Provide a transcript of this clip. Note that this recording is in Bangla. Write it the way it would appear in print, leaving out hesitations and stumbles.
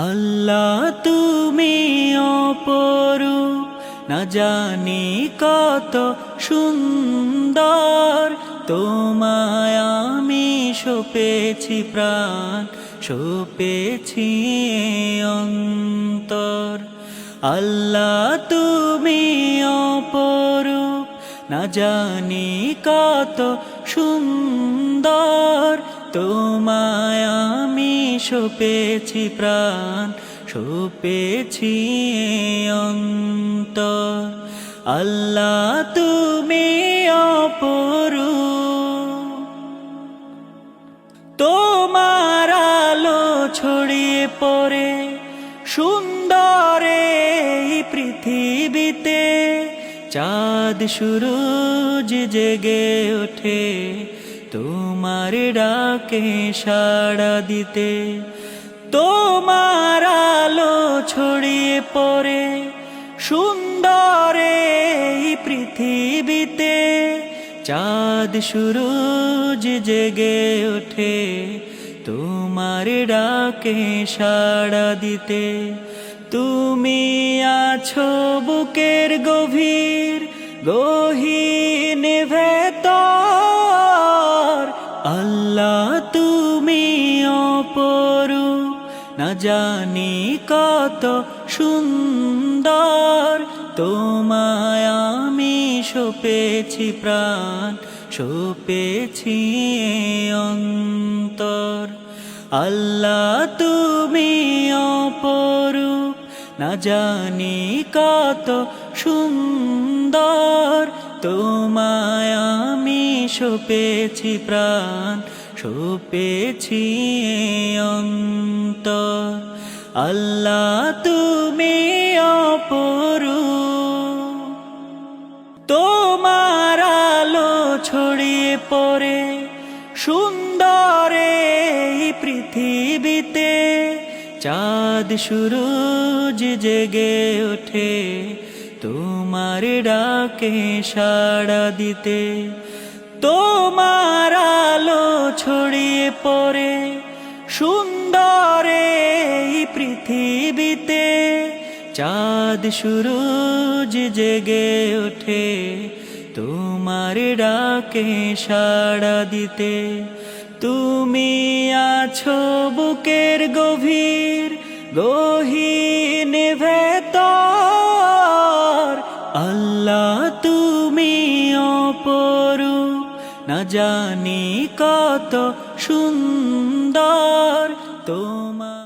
আল্লাহ তুমি অপরূপ, না জানি কত সুন্দর। তোমায় আমি সপেছি প্রাণ, সপেছি অন্তর। আল্লাহ তুমি অপরূপ, না জানি কত সুন্দর। তোমায় আমি সপেছি প্রাণ, সপেছি অন্তর। আল্লাহ তুমি অপরূপ, তোমার আলো ছড়িয়ে পড়ে সুন্দর এই পৃথিবীতে। চাঁদ সূরজ জেগে ওঠে তোমার ডাকে সাড়া দিতে। তোমার আলো ছড়িয়ে পড়ে সুন্দর এই পৃথিবীতে। চাঁদ সূরজ জেগে ওঠে তোমার ডাকে সাড়া দিতে। তুমি আছো বুকের গভীর গহীন ভেতর। আল্লাহ তুমি অপরূপ, না জানি কত সুন্দর। তোমায় আমি সপেছি প্রাণ, সপেছি অন্তর। আল্লাহ তুমি অপরূপ, না জানি কত সুন্দর। তোমায় আমি সপেছি প্রাণ, সপেছি অন্তর। আল্লাহ তুমি অপরূপ, তোমার আলো ছড়িয়ে পড়ে সুন্দর এই পৃথিবীতে। চাঁদ সূরজ জেগে ওঠে তোমার ডাকে সাড়া দিতে। তোমার আলো ছড়িয়ে পড়ে সুন্দর এই পৃথিবীতে। চাঁদ সূরজ জেগে ওঠে তোমার ডাকে সাড়া দিতে। তুমি আছো বুকের গভীর গহীন ভেতর। আল্লাহ তুমি অপরূপ, না জানি কত সুন্দর। তোমার